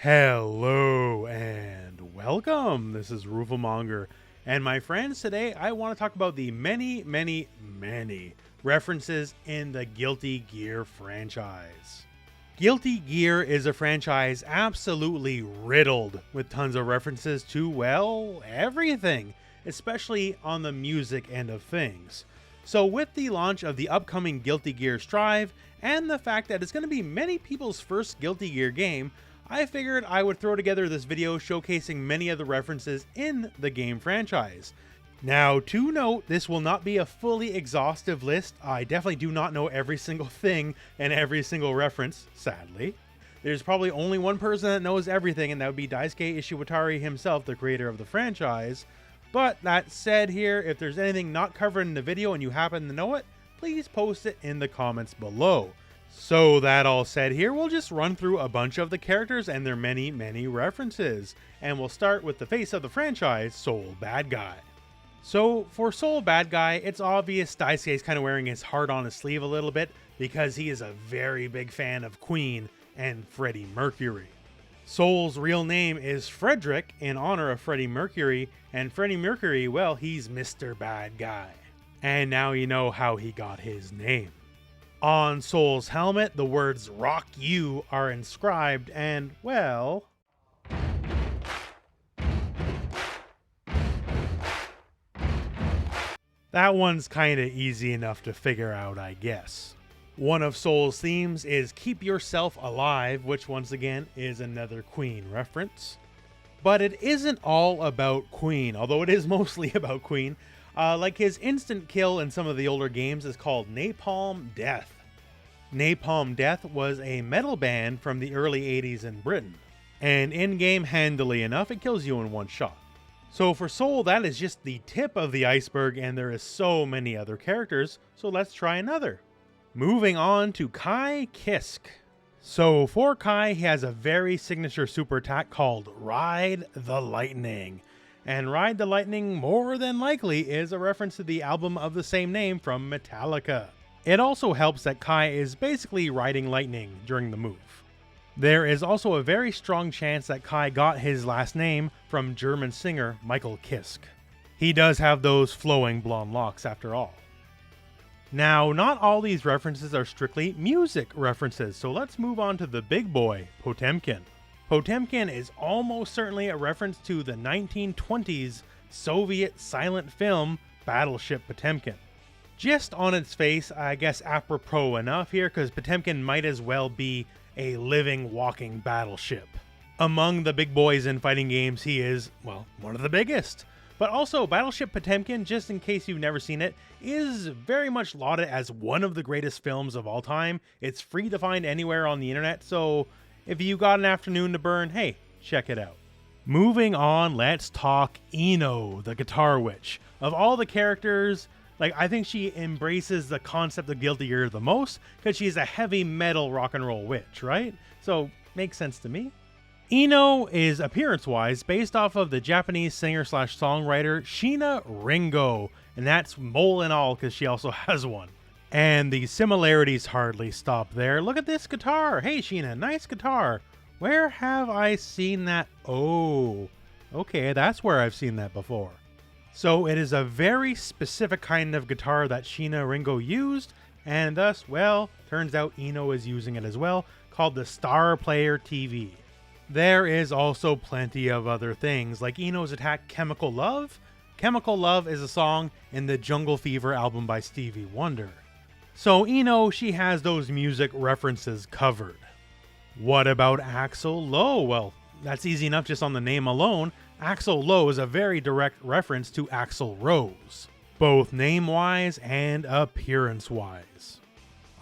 Hello and welcome. This is rooflemonger, and my friends, today I want to talk about the many references in the Guilty Gear franchise. Guilty Gear is a franchise absolutely riddled with tons of references to, well, everything, especially on the music end of things. So with the launch of the upcoming Guilty Gear Strive, and the fact that it's going to be many people's first Guilty Gear game, I figured I would throw together this video showcasing many of the references in the game franchise. Now, to note, this will not be a fully exhaustive list. I definitely do not know every single thing and every single reference, sadly. There's probably only one person that knows everything, and that would be Daisuke Ishiwatari himself, the creator of the franchise. But that said here, if there's anything not covered in the video and you happen to know it, please post it in the comments below. So that all said here, we'll just run through a bunch of the characters and their many references. And we'll start with the face of the franchise, Soul Badguy. So for Soul Badguy, it's obvious Daisuke's kind of wearing his heart on his sleeve a little bit because he is a very big fan of Queen and Freddie Mercury. Soul's real name is Frederick in honor of Freddie Mercury, and Freddie Mercury, well, he's Mr. Badguy. And now you know how he got his name. On Soul's helmet, the words "Rock You" are inscribed, and, well, that one's kinda easy enough to figure out, I guess. One of Soul's themes is "Keep Yourself Alive," which once again is another Queen reference. But it isn't all about Queen, although it is mostly about Queen. Like his instant kill in some of the older games is called Napalm Death. Napalm Death was a metal band from the early 80s in Britain, and in-game, handily enough, it kills you in one shot. So for Soul, that is just the tip of the iceberg, and there is so many other characters, so let's try another. Moving on to Kai Kiske. So for Kai, he has a very signature super attack called Ride the Lightning. And Ride the Lightning, more than likely, is a reference to the album of the same name from Metallica. It also helps that Kai is basically riding lightning during the move. There is also a very strong chance that Kai got his last name from German singer Michael Kiske. He does have those flowing blonde locks after all. Now, not all these references are strictly music references, so let's move on to the big boy, Potemkin. Potemkin is almost certainly a reference to the 1920s Soviet silent film Battleship Potemkin. Just on its face, I guess apropos enough here, because Potemkin might as well be a living, walking battleship. Among the big boys in fighting games, he is, well, one of the biggest. But also, Battleship Potemkin, just in case you've never seen it, is very much lauded as one of the greatest films of all time. It's free to find anywhere on the internet, so if you got an afternoon to burn, hey, check it out. Moving on, let's talk Ino, the Guitar Witch. Of all the characters, I think she embraces the concept of Guilty Gear the most, because she's a heavy metal rock and roll witch, right? So, makes sense to me. Ino is, appearance-wise, based off of the Japanese singer-slash-songwriter Sheena Ringo, and that's mole and all, because she also has one. And the similarities hardly stop there. Look at this guitar! Hey Sheena, nice guitar! Where have I seen that? Oh, okay, that's where I've seen that before. So it is a very specific kind of guitar that Sheena Ringo used, and thus, well, turns out Ino is using it as well, called the Star Player TV. There is also plenty of other things, like Ino's attack Chemical Love. Chemical Love is a song in the Jungle Fever album by Stevie Wonder. So Ino, she has those music references covered. What about Axl Low? Well, that's easy enough just on the name alone. Axl Low is a very direct reference to Axl Rose, both name-wise and appearance-wise.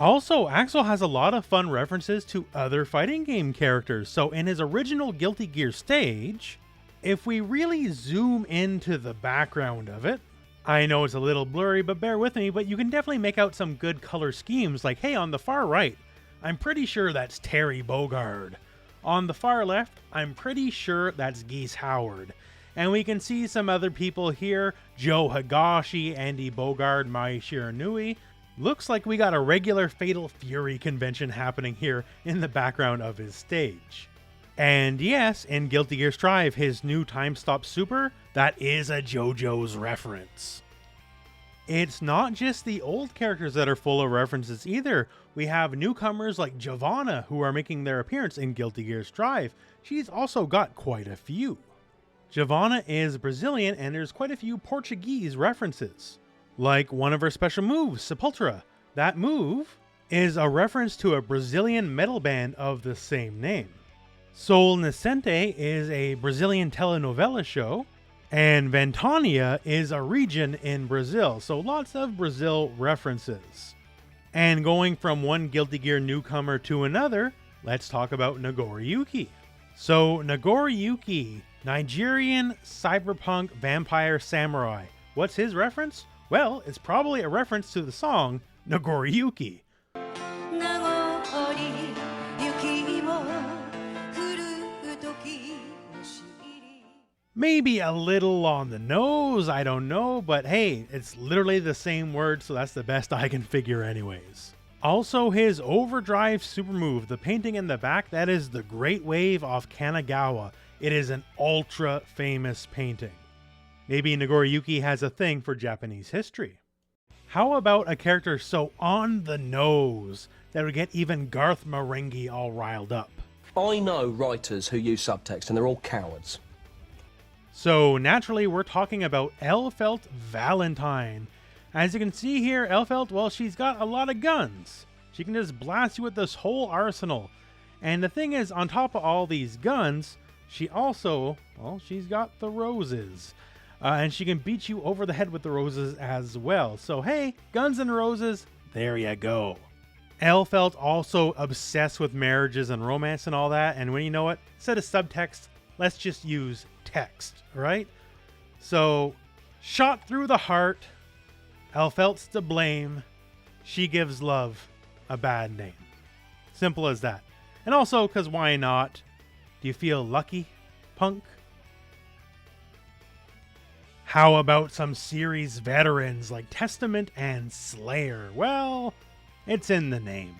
Also, Axl has a lot of fun references to other fighting game characters, so in his original Guilty Gear stage, if we really zoom into the background of it, I know it's a little blurry, but bear with me, but you can definitely make out some good color schemes, like, hey, on the far right, I'm pretty sure that's Terry Bogard. On the far left, I'm pretty sure that's Geese Howard. And we can see some other people here, Joe Higashi, Andy Bogard, Mai Shiranui. Looks like we got a regular Fatal Fury convention happening here in the background of his stage. And yes, in Guilty Gear Strive, his new Time Stop Super, that is a JoJo's reference. It's not just the old characters that are full of references either. We have newcomers like Giovanna who are making their appearance in Guilty Gear Strive. She's also got quite a few. Giovanna is Brazilian and there's quite a few Portuguese references. Like one of her special moves, Sepultura. That move is a reference to a Brazilian metal band of the same name. Sol Nascente is a Brazilian telenovela show, and Ventania is a region in Brazil, so lots of Brazil references. And going from one Guilty Gear newcomer to another, let's talk about Nagoriyuki. So Nagoriyuki, Nigerian cyberpunk vampire samurai. What's his reference? Well, it's probably a reference to the song Nagoriyuki. Maybe a little on the nose, I don't know, but hey, it's literally the same word, so that's the best I can figure anyways. Also, his overdrive super move, the painting in the back, that is the Great Wave off Kanagawa. It is an ultra famous painting. Maybe Nagoriyuki has a thing for Japanese history. How about a character so on the nose that would get even Garth Marenghi all riled up? I know writers who use subtext and they're all cowards. So naturally, we're talking about Elphelt Valentine. As you can see here, Elphelt, well, she's got a lot of guns. She can just blast you with this whole arsenal. And the thing is, on top of all these guns, she also, well, she's got the roses. And she can beat you over the head with the roses as well. So hey, guns and roses, there you go. Elphelt also obsessed with marriages and romance and all that. And when you know what, instead of subtext, let's just use text, right? So, shot through the heart, Elphelt's to blame, she gives love a bad name. Simple as that. And also, because why not? Do you feel lucky, punk? How about some series veterans like Testament and Slayer? Well, it's in the name.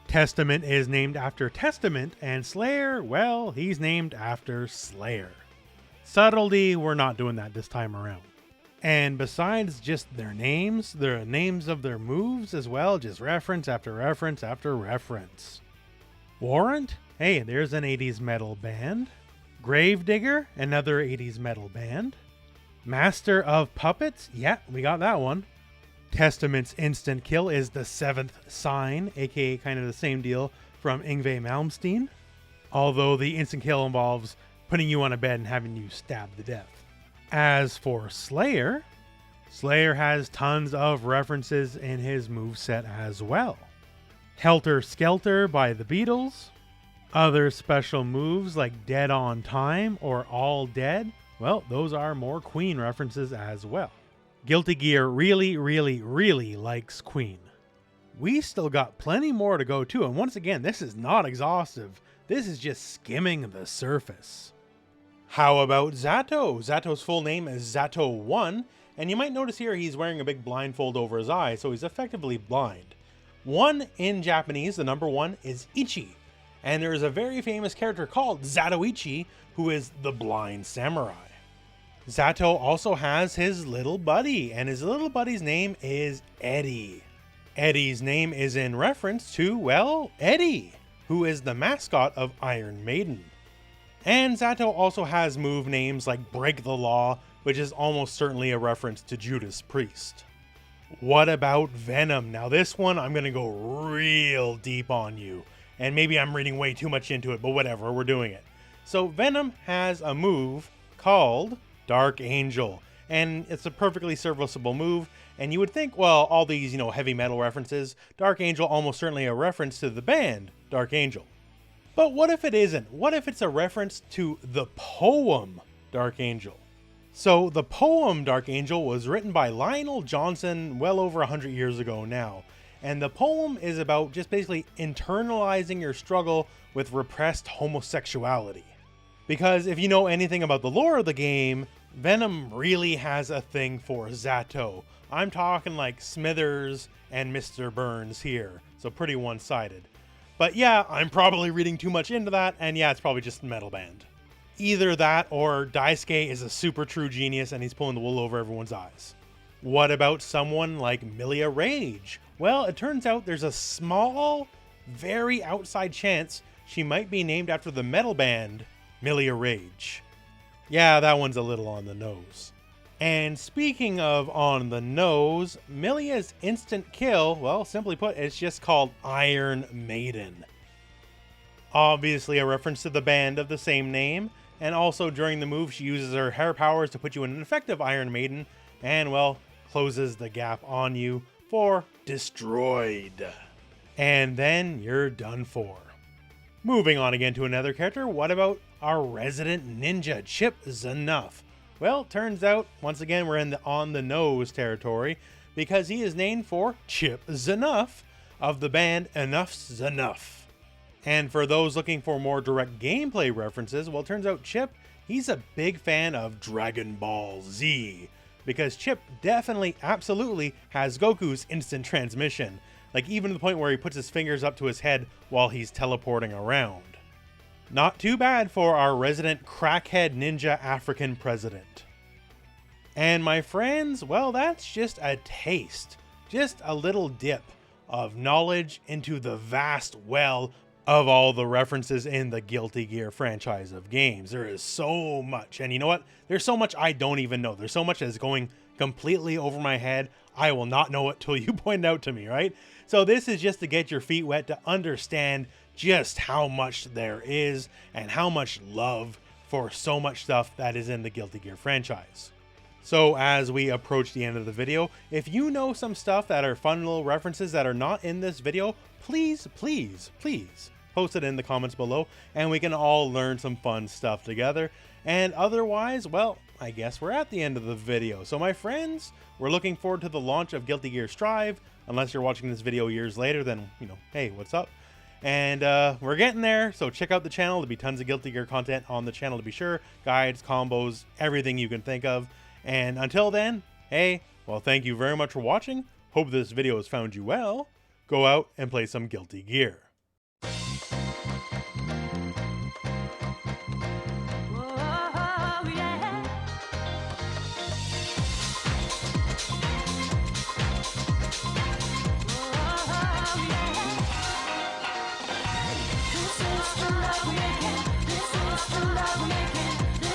Testament is named after Testament, and Slayer, well, he's named after Slayer. Subtlety, we're not doing that this time around. And besides just their names of their moves as well, just reference after reference after reference. Warrant? Hey, there's an 80s metal band. Gravedigger, another 80s metal band. Master of Puppets? Yeah, we got that one. Testament's instant kill is the Seventh Sign, aka kind of the same deal from Yngwie Malmsteen. Although the instant kill involves putting you on a bed and having you stabbed to death. As for Slayer, Slayer has tons of references in his moveset as well. Helter Skelter by the Beatles. Other special moves like Dead on Time or All Dead, well, those are more Queen references as well. Guilty Gear really, really, really likes Queen. We still got plenty more to go to, and once again, this is not exhaustive. This is just skimming the surface. How about Zato? Zato's full name is Zato 1, and you might notice here he's wearing a big blindfold over his eye, so he's effectively blind. 1 in Japanese, the number 1, is Ichi, and there is a very famous character called Zatoichi, who is the blind samurai. Zato also has his little buddy, and his little buddy's name is Eddie. Eddie's name is in reference to, well, Eddie, who is the mascot of Iron Maiden. And Zato also has move names like Break the Law, which is almost certainly a reference to Judas Priest. What about Venom? Now this one, I'm going to go real deep on you. And maybe I'm reading way too much into it, but whatever, we're doing it. So Venom has a move called Dark Angel, and it's a perfectly serviceable move, and you would think, well, all these, heavy metal references, Dark Angel almost certainly a reference to the band Dark Angel. But what if it isn't? What if it's a reference to the poem Dark Angel? So the poem Dark Angel was written by Lionel Johnson well over 100 years ago now, and the poem is about just basically internalizing your struggle with repressed homosexuality. Because if you know anything about the lore of the game, Venom really has a thing for Zato. I'm talking like Smithers and Mr. Burns here, so pretty one-sided. But yeah, I'm probably reading too much into that, and yeah, it's probably just metal band. Either that or Daisuke is a super true genius and he's pulling the wool over everyone's eyes. What about someone like Millia Rage? Well, it turns out there's a small, very outside chance she might be named after the metal band Millia Rage. Yeah, that one's a little on the nose. And speaking of on the nose, Millia's instant kill, well, simply put, it's just called Iron Maiden. Obviously a reference to the band of the same name, and also during the move she uses her hair powers to put you in an effective Iron Maiden, and well, closes the gap on you for destroyed. And then you're done for. Moving on again to another character, what about our resident ninja, Chipp Zanuff? Well, turns out, once again, we're in the on-the-nose territory, because he is named for Chipp Zanuff of the band Enough's Zanuff. And for those looking for more direct gameplay references, well, it turns out Chipp, he's a big fan of Dragon Ball Z, because Chipp definitely, absolutely has Goku's instant transmission, like even to the point where he puts his fingers up to his head while he's teleporting around. Not too bad for our resident crackhead ninja African president. And my friends, well, that's just a taste, just a little dip of knowledge into the vast well of all the references in the Guilty Gear franchise of games. There is so much, and you know what? There's so much I don't even know. There's so much that's going completely over my head. I will not know it till you point it out to me, right? So this is just to get your feet wet, to understand just how much there is and how much love for so much stuff that is in the Guilty Gear franchise. So as we approach the end of the video, if you know some stuff that are fun little references that are not in this video, please post it in the comments below and we can all learn some fun stuff together. And otherwise, well, I guess we're at the end of the video. So my friends, we're looking forward to the launch of Guilty Gear Strive. Unless you're watching this video years later, then, you know, hey, what's up? And we're getting there, so check out the channel. There'll be tons of Guilty Gear content on the channel to be sure. Guides, combos, everything you can think of. And until then, hey, well, thank you very much for watching. Hope this video has found you well. Go out and play some Guilty Gear.